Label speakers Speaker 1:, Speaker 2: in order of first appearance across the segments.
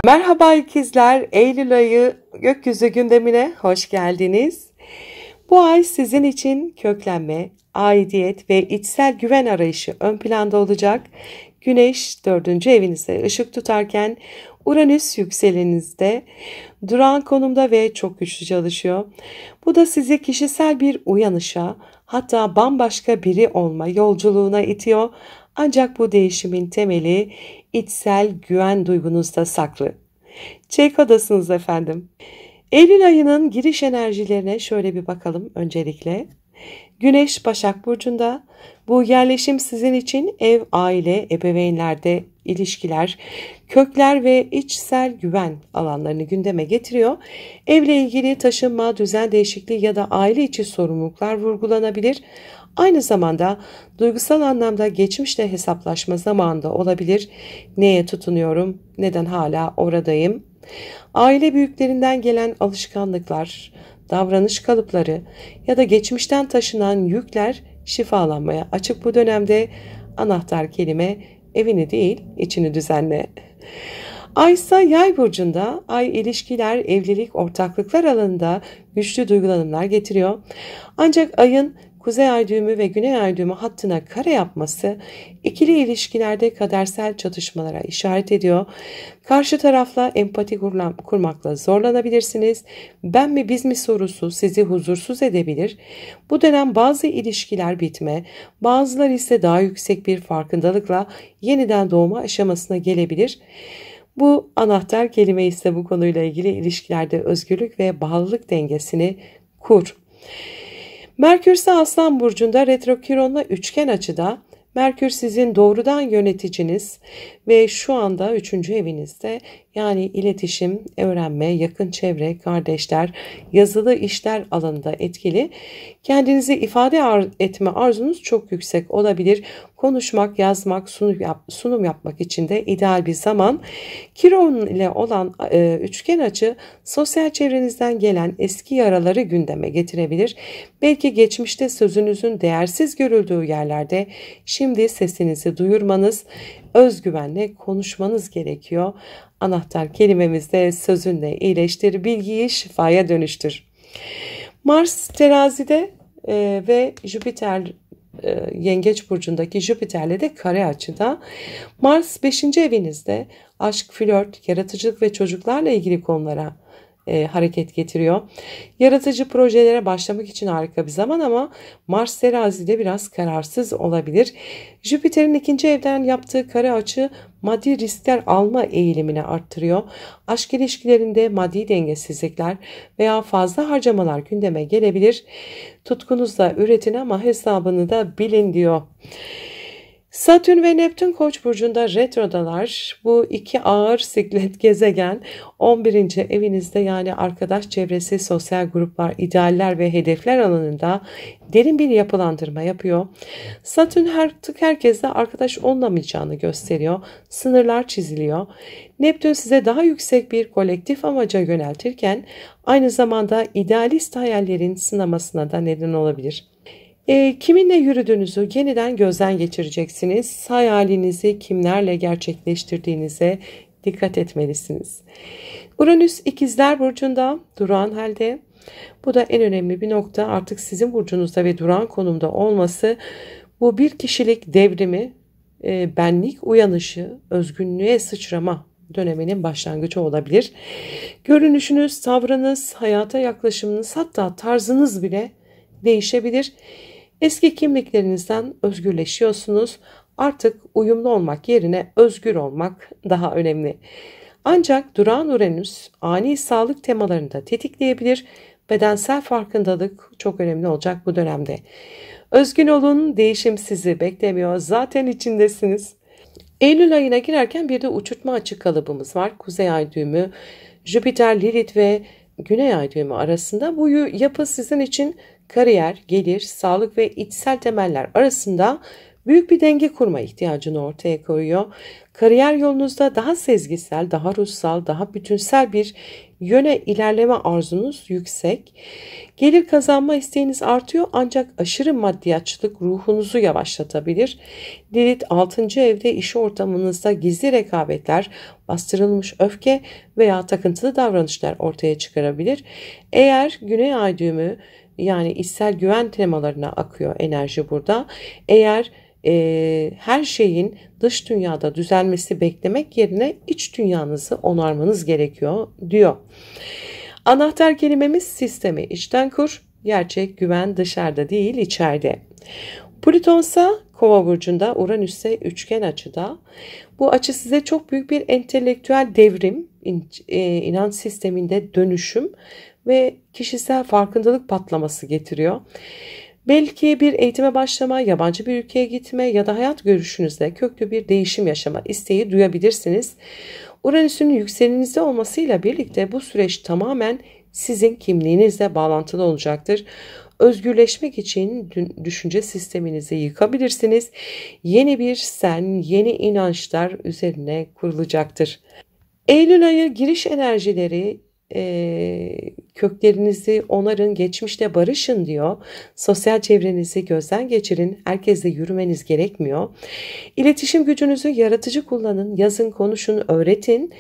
Speaker 1: Merhaba ikizler, Eylül ayı gökyüzü gündemine hoş geldiniz. Bu ay sizin için köklenme, aidiyet ve içsel güven arayışı ön planda olacak. Güneş 4. evinizde ışık tutarken Uranüs yükselenizde durağan konumda ve çok güçlü çalışıyor. Bu da sizi kişisel bir uyanışa, hatta bambaşka biri olma yolculuğuna itiyor. Ancak bu değişimin temeli içsel güven duygunuzda saklı. Çek odasınız efendim. Eylül ayının giriş enerjilerine şöyle bir bakalım öncelikle. Güneş Başak Burcu'nda. Bu yerleşim sizin için ev, aile, ebeveynlerde ilişkiler, kökler ve içsel güven alanlarını gündeme getiriyor. Evle ilgili taşınma, düzen değişikliği ya da aile içi sorumluluklar vurgulanabilir. Aynı zamanda duygusal anlamda geçmişle hesaplaşma zamanında olabilir. Neye tutunuyorum? Neden hala oradayım? Aile büyüklerinden gelen alışkanlıklar, davranış kalıpları ya da geçmişten taşınan yükler şifalanmaya açık bu dönemde. Anahtar kelime evini değil içini düzenle. Ay ise Yay burcunda. Ay ilişkiler, evlilik, ortaklıklar alanında güçlü duygulanımlar getiriyor. Ancak ayın Kuzey ay düğümü ve Güney ay düğümü hattına kare yapması ikili ilişkilerde kadersel çatışmalara işaret ediyor. Karşı tarafla empati kurmakla zorlanabilirsiniz. Ben mi biz mi sorusu sizi huzursuz edebilir. Bu dönem bazı ilişkiler bitme, bazıları ise daha yüksek bir farkındalıkla yeniden doğma aşamasına gelebilir. Bu anahtar kelime ise bu konuyla ilgili ilişkilerde özgürlük ve bağlılık dengesini kur. Merkür ise Aslan Burcu'nda retro Kiron'la üçgen açıda. Merkür sizin doğrudan yöneticiniz ve şu anda 3. evinizde, yani iletişim, öğrenme, yakın çevre, kardeşler, yazılı işler alanında etkili. Kendinizi ifade etme arzunuz çok yüksek olabilir. Konuşmak, yazmak, sunum yapmak için de ideal bir zaman. Kiron ile olan üçgen açı sosyal çevrenizden gelen eski yaraları gündeme getirebilir. Belki geçmişte sözünüzün değersiz görüldüğü yerlerde şimdi sesinizi duyurmanız, özgüvenle konuşmanız gerekiyor. Anahtar kelimemiz de sözünle iyileştir, bilgiyi şifaya dönüştür. Mars terazide ve Jüpiter Yengeç burcundaki Jüpiter'le de kare açıda. Mars 5. evinizde aşk, flört, yaratıcılık ve çocuklarla ilgili konulara hareket getiriyor. Yaratıcı projelere başlamak için harika bir zaman ama Mars terazide biraz kararsız olabilir. Jüpiter'in 2. evden yaptığı kare açı maddi riskler alma eğilimini arttırıyor. Aşk ilişkilerinde maddi dengesizlikler veya fazla harcamalar gündeme gelebilir. Tutkunuzla üretin ama hesabını da bilin diyor. Satürn ve Neptün Koç burcunda retrodalar. Bu iki ağır siklet gezegen 11. evinizde, yani arkadaş çevresi, sosyal gruplar, idealler ve hedefler alanında derin bir yapılandırma yapıyor. Satürn artık herkesle arkadaş olamayacağını gösteriyor. Sınırlar çiziliyor. Neptün size daha yüksek bir kolektif amaca yöneltirken aynı zamanda idealist hayallerin sınamasına da neden olabilir. Kiminle yürüdüğünüzü yeniden gözden geçireceksiniz. Hayalinizi kimlerle gerçekleştirdiğinize dikkat etmelisiniz. Uranüs İkizler Burcu'nda durağan halde. Bu da en önemli bir nokta. Artık sizin burcunuzda ve durağan konumda olması, bu bir kişilik devrimi, benlik uyanışı, özgünlüğe sıçrama döneminin başlangıcı olabilir. Görünüşünüz, tavrınız, hayata yaklaşımınız, hatta tarzınız bile değişebilir. Eski kimliklerinizden özgürleşiyorsunuz. Artık uyumlu olmak yerine özgür olmak daha önemli. Ancak durağan Uranüs ani sağlık temalarını da tetikleyebilir. Bedensel farkındalık çok önemli olacak bu dönemde. Özgün olun, değişim sizi beklemiyor. Zaten içindesiniz. Eylül ayına girerken bir de uçurtma açı kalıbımız var. Kuzey ay düğümü, Jüpiter, Lilith ve Güney ay düğümü arasında. Bu yapı sizin için kariyer, gelir, sağlık ve içsel temeller arasında Büyük bir denge kurma ihtiyacını ortaya koyuyor. Kariyer yolunuzda daha sezgisel, daha ruhsal, daha bütünsel bir yöne ilerleme arzunuz yüksek. Gelir kazanma isteğiniz artıyor ancak aşırı maddiyatçılık ruhunuzu yavaşlatabilir. Lilith 6. evde iş ortamınızda gizli rekabetler, bastırılmış öfke veya takıntılı davranışlar ortaya çıkarabilir. Eğer Güney Ay düğümü yani içsel güven temalarına akıyor enerji burada. Eğer her şeyin dış dünyada düzelmesi beklemek yerine iç dünyanızı onarmanız gerekiyor diyor. Anahtar kelimemiz sistemi içten kur, gerçek güven dışarıda değil içeride. Plüton ise Kova burcunda, Uranüs'e üçgen açıda. Bu açı size çok büyük bir entelektüel devrim, inanç sisteminde dönüşüm ve kişisel farkındalık patlaması getiriyor. Belki bir eğitime başlama, yabancı bir ülkeye gitme ya da hayat görüşünüzde köklü bir değişim yaşama isteği duyabilirsiniz. Uranüs'ün yükselenizde olmasıyla birlikte bu süreç tamamen sizin kimliğinizle bağlantılı olacaktır. Özgürleşmek için düşünce sisteminizi yıkabilirsiniz. Yeni bir sen, yeni inançlar üzerine kurulacaktır. Eylül ayı giriş enerjileri köklerinizi onarın, geçmişte barışın diyor. Sosyal çevrenizi gözden geçirin. Herkesle yürümeniz gerekmiyor. İletişim gücünüzü yaratıcı kullanın. Yazın, konuşun, öğretin.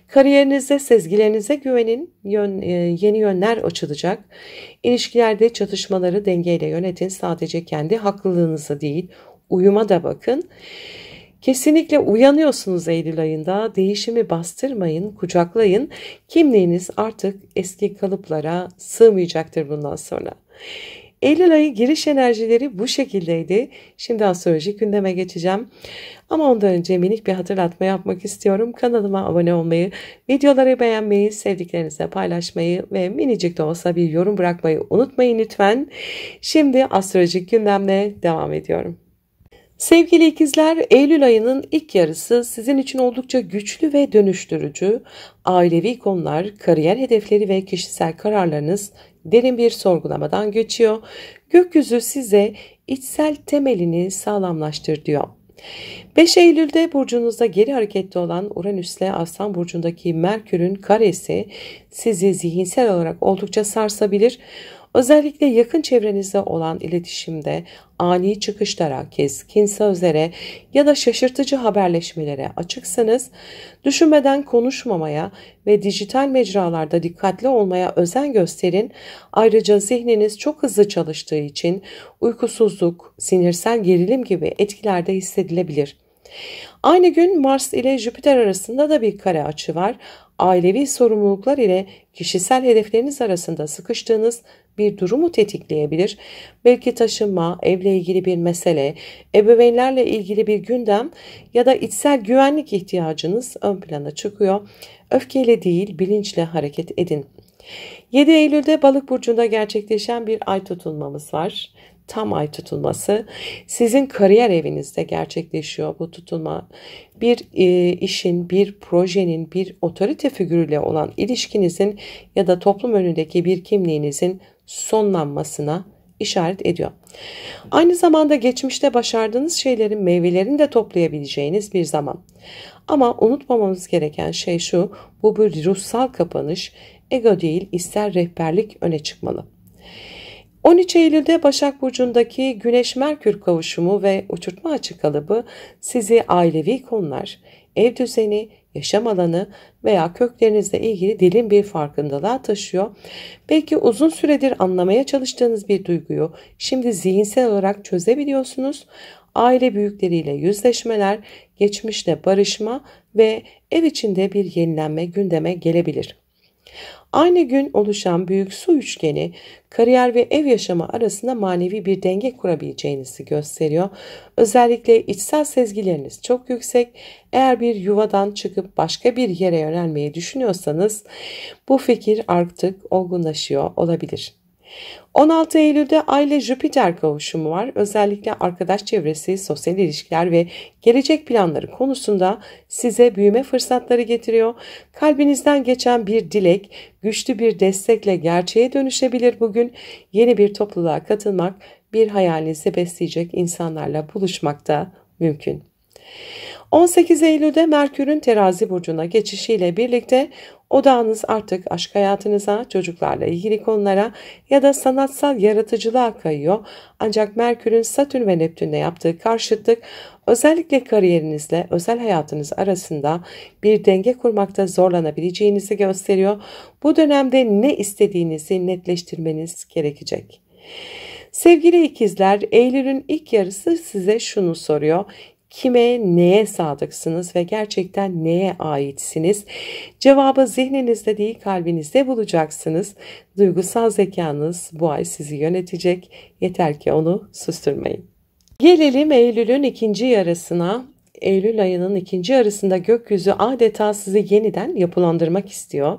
Speaker 1: Kariyerinizde sezgilerinize güvenin. Yeni yönler açılacak. İlişkilerde çatışmaları dengeyle yönetin. Sadece kendi haklılığınıza değil, uyuma da bakın. Kesinlikle uyanıyorsunuz Eylül ayında. Değişimi bastırmayın, kucaklayın. Kimliğiniz artık eski kalıplara sığmayacaktır bundan sonra. Eylül ayı giriş enerjileri bu şekildeydi. Şimdi astrolojik gündeme geçeceğim. Ama ondan önce minik bir hatırlatma yapmak istiyorum. Kanalıma abone olmayı, videoları beğenmeyi, sevdiklerinizle paylaşmayı ve minicik de olsa bir yorum bırakmayı unutmayın lütfen. Şimdi astrolojik gündemle devam ediyorum. Sevgili ikizler, Eylül ayının ilk yarısı sizin için oldukça güçlü ve dönüştürücü. Ailevi konular, kariyer hedefleri ve kişisel kararlarınız derin bir sorgulamadan geçiyor. Gökyüzü size içsel temelini sağlamlaştır diyor. 5 Eylül'de burcunuzda geri hareketli olan Uranüs'le Aslan burcundaki Merkür'ün karesi sizi zihinsel olarak oldukça sarsabilir. Özellikle yakın çevrenizde olan iletişimde ani çıkışlara, keskin sözlere ya da şaşırtıcı haberleşmelere açıksanız, düşünmeden konuşmamaya ve dijital mecralarda dikkatli olmaya özen gösterin. Ayrıca zihniniz çok hızlı çalıştığı için uykusuzluk, sinirsel gerilim gibi etkiler de hissedilebilir. Aynı gün Mars ile Jüpiter arasında da bir kare açı var. Ailevi sorumluluklar ile kişisel hedefleriniz arasında sıkıştığınız bir durumu tetikleyebilir. Belki taşınma, evle ilgili bir mesele, ebeveynlerle ilgili bir gündem ya da içsel güvenlik ihtiyacınız ön plana çıkıyor. Öfkeyle değil, bilinçle hareket edin. 7 Eylül'de Balık burcunda gerçekleşen bir ay tutulmamız var. Tam ay tutulması sizin kariyer evinizde gerçekleşiyor bu tutulma. Bir işin, bir projenin, bir otorite figürüyle olan ilişkinizin ya da toplum önündeki bir kimliğinizin sonlanmasına işaret ediyor. Aynı zamanda geçmişte başardığınız şeylerin meyvelerini de toplayabileceğiniz bir zaman. Ama unutmamamız gereken şey şu, bu bir ruhsal kapanış, ego değil ister rehberlik öne çıkmalı. 13 Eylül'de Başak Burcu'ndaki Güneş-Merkür kavuşumu ve uçurtma açı kalıbı sizi ailevi konular, ev düzeni, yaşam alanı veya köklerinizle ilgili derin bir farkındalığa taşıyor. Belki uzun süredir anlamaya çalıştığınız bir duyguyu şimdi zihinsel olarak çözebiliyorsunuz. Aile büyükleriyle yüzleşmeler, geçmişle barışma ve ev içinde bir yenilenme gündeme gelebilir. Aynı gün oluşan büyük su üçgeni kariyer ve ev yaşamı arasında manevi bir denge kurabileceğinizi gösteriyor. Özellikle içsel sezgileriniz çok yüksek. Eğer bir yuvadan çıkıp başka bir yere yönelmeyi düşünüyorsanız bu fikir artık olgunlaşıyor olabilir. 16 Eylül'de Ay ile Jüpiter kavuşumu var. Özellikle arkadaş çevresi, sosyal ilişkiler ve gelecek planları konusunda size büyüme fırsatları getiriyor. Kalbinizden geçen bir dilek, güçlü bir destekle gerçeğe dönüşebilir bugün. Yeni bir topluluğa katılmak bir hayalinizi besleyecek insanlarla buluşmak da mümkün. 18 Eylül'de Merkür'ün Terazi burcuna geçişiyle birlikte odağınız artık aşk hayatınıza, çocuklarla ilgili konulara ya da sanatsal yaratıcılığa kayıyor. Ancak Merkür'ün Satürn ve Neptün'le yaptığı karşıtlık özellikle kariyerinizle özel hayatınız arasında bir denge kurmakta zorlanabileceğinizi gösteriyor. Bu dönemde ne istediğinizi netleştirmeniz gerekecek. Sevgili ikizler, Eylül'ün ilk yarısı size şunu soruyor: kime, neye sadıksınız ve gerçekten neye aitsiniz? Cevabı zihninizde değil, kalbinizde bulacaksınız. Duygusal zekanız bu ay sizi yönetecek. Yeter ki onu susturmayın. Gelelim Eylül'ün ikinci yarısına. Eylül ayının ikinci yarısında gökyüzü adeta sizi yeniden yapılandırmak istiyor.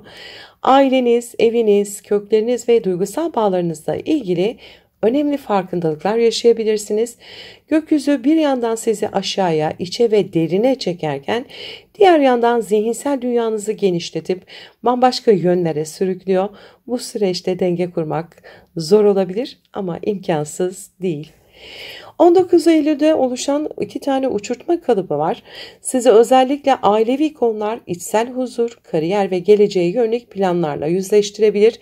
Speaker 1: Aileniz, eviniz, kökleriniz ve duygusal bağlarınızla ilgili önemli farkındalıklar yaşayabilirsiniz. Gökyüzü bir yandan sizi aşağıya, içe ve derine çekerken diğer yandan zihinsel dünyanızı genişletip bambaşka yönlere sürüklüyor. Bu süreçte denge kurmak zor olabilir ama imkansız değil. 19 Eylül'de oluşan 2 tane uçurtma kalıbı var. Sizi özellikle ailevi konular, içsel huzur, kariyer ve geleceğe yönelik planlarla yüzleştirebilir.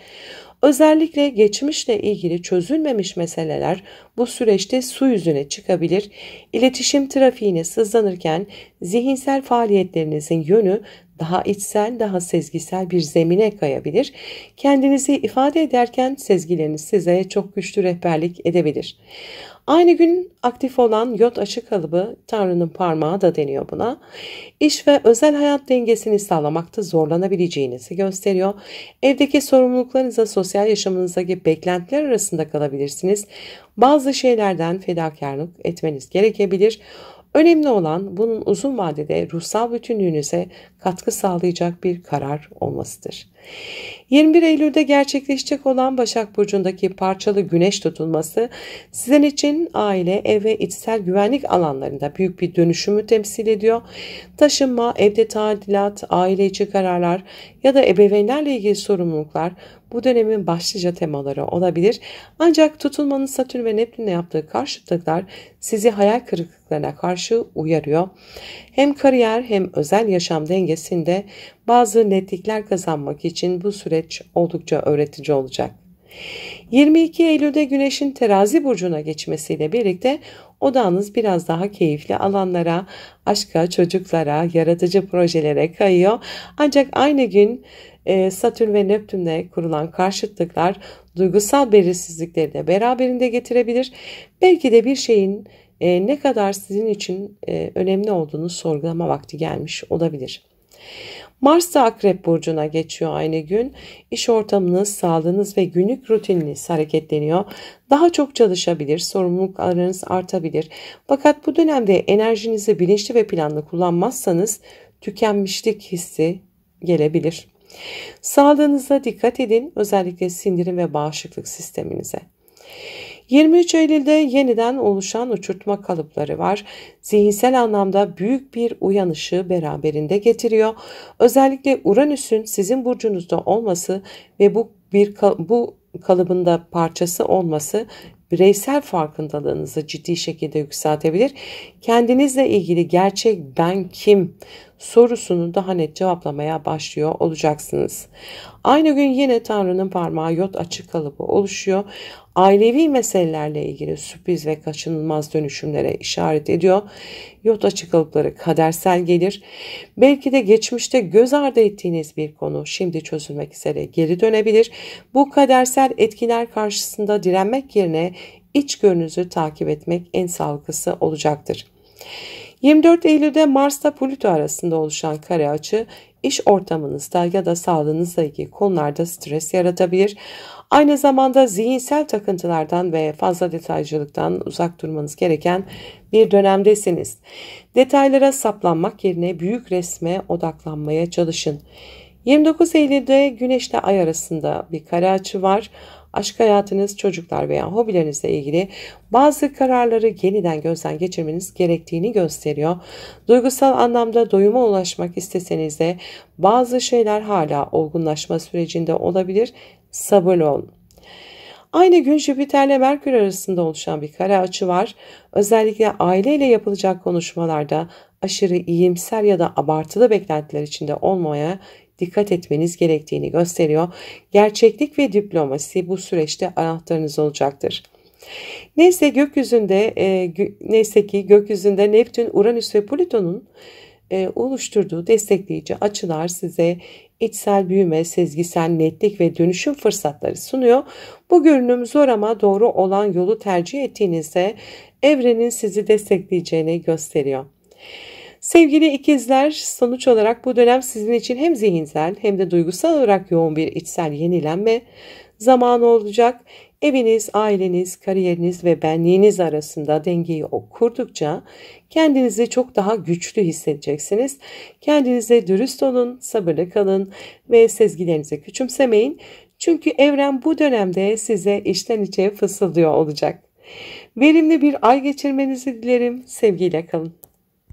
Speaker 1: Özellikle geçmişle ilgili çözülmemiş meseleler bu süreçte su yüzüne çıkabilir. İletişim trafiğine sızlanırken zihinsel faaliyetlerinizin yönü daha içsel, daha sezgisel bir zemine kayabilir. Kendinizi ifade ederken sezgileriniz size çok güçlü rehberlik edebilir. Aynı gün aktif olan yot açı kalıbı, Tanrı'nın parmağı da deniyor buna, İş ve özel hayat dengesini sağlamakta zorlanabileceğinizi gösteriyor. Evdeki sorumluluklarınıza, sosyal yaşamınıza gibi beklentiler arasında kalabilirsiniz. Bazı şeylerden fedakarlık etmeniz gerekebilir. Önemli olan bunun uzun vadede ruhsal bütünlüğünüze katkı sağlayacak bir karar olmasıdır. 21 Eylül'de gerçekleşecek olan Başak Burcu'ndaki parçalı güneş tutulması sizin için aile, ev ve içsel güvenlik alanlarında büyük bir dönüşümü temsil ediyor. Taşınma, evde tadilat, aile içi kararlar ya da ebeveynlerle ilgili sorumluluklar bu dönemin başlıca temaları olabilir. Ancak tutulmanın Satürn ve Neptün'le yaptığı karşıtlıklar sizi hayal kırıklıklarına karşı uyarıyor. Hem kariyer hem özel yaşam dengesinde bazı netlikler kazanmak için bu süreç oldukça öğretici olacak. 22 Eylül'de Güneş'in Terazi burcuna geçmesiyle birlikte odağınız biraz daha keyifli alanlara, aşka, çocuklara, yaratıcı projelere kayıyor. Ancak aynı gün Satürn ve Neptün'le kurulan karşıtlıklar duygusal belirsizlikleri de beraberinde getirebilir. Belki de bir şeyin ne kadar sizin için önemli olduğunu sorgulama vakti gelmiş olabilir. Mars da Akrep Burcu'na geçiyor aynı gün. İş ortamınız, sağlığınız ve günlük rutininiz hareketleniyor. Daha çok çalışabilir, sorumluluklarınız artabilir. Fakat bu dönemde enerjinizi bilinçli ve planlı kullanmazsanız tükenmişlik hissi gelebilir. Sağlığınıza dikkat edin, özellikle sindirim ve bağışıklık sisteminize. 23 Eylül'de yeniden oluşan uçurtma kalıpları var. Zihinsel anlamda büyük bir uyanışı beraberinde getiriyor. Özellikle Uranüs'ün sizin burcunuzda olması ve bu kalıbın da parçası olması bireysel farkındalığınızı ciddi şekilde yükseltebilir. Kendinizle ilgili gerçek ben kim sorusunu daha net cevaplamaya başlıyor olacaksınız. Aynı gün yine Tanrı'nın parmağı yot açık kalıbı oluşuyor. Ailevi meselelerle ilgili sürpriz ve kaçınılmaz dönüşümlere işaret ediyor. Yot açık kalıpları kadersel gelir. Belki de geçmişte göz ardı ettiğiniz bir konu şimdi çözülmek üzere geri dönebilir. Bu kadersel etkiler karşısında direnmek yerine içgörünüzü takip etmek en sağlıklısı olacaktır. 24 Eylül'de Mars'ta Plüto arasında oluşan kare açı iş ortamınızda ya da sağlığınızla ilgili konularda stres yaratabilir. Aynı zamanda zihinsel takıntılardan ve fazla detaycılıktan uzak durmanız gereken bir dönemdesiniz. Detaylara saplanmak yerine büyük resme odaklanmaya çalışın. 29 Eylül'de Güneş ile Ay arasında bir kare açı var. Aşk hayatınız, çocuklar veya hobilerinizle ilgili bazı kararları yeniden gözden geçirmeniz gerektiğini gösteriyor. Duygusal anlamda doyuma ulaşmak isteseniz de bazı şeyler hala olgunlaşma sürecinde olabilir. Sabırlı olun. Aynı gün Jüpiter ile Merkür arasında oluşan bir kare açı var. Özellikle aileyle yapılacak konuşmalarda aşırı iyimser ya da abartılı beklentiler içinde olmaya dikkat etmeniz gerektiğini gösteriyor. Gerçeklik ve diplomasi bu süreçte anahtarınız olacaktır. Neyse ki gökyüzünde Neptün, Uranüs ve Plüton'un oluşturduğu destekleyici açılar size içsel büyüme, sezgisel netlik ve dönüşüm fırsatları sunuyor. Bu görünüm zor ama doğru olan yolu tercih ettiğinizde evrenin sizi destekleyeceğini gösteriyor. Sevgili ikizler, sonuç olarak bu dönem sizin için hem zihinsel hem de duygusal olarak yoğun bir içsel yenilenme zamanı olacak. Eviniz, aileniz, kariyeriniz ve benliğiniz arasında dengeyi kurdukça kendinizi çok daha güçlü hissedeceksiniz. Kendinize dürüst olun, sabırlı kalın ve sezgilerinizi küçümsemeyin. Çünkü evren bu dönemde size içten içe fısıldıyor olacak. Verimli bir ay geçirmenizi dilerim. Sevgiyle kalın.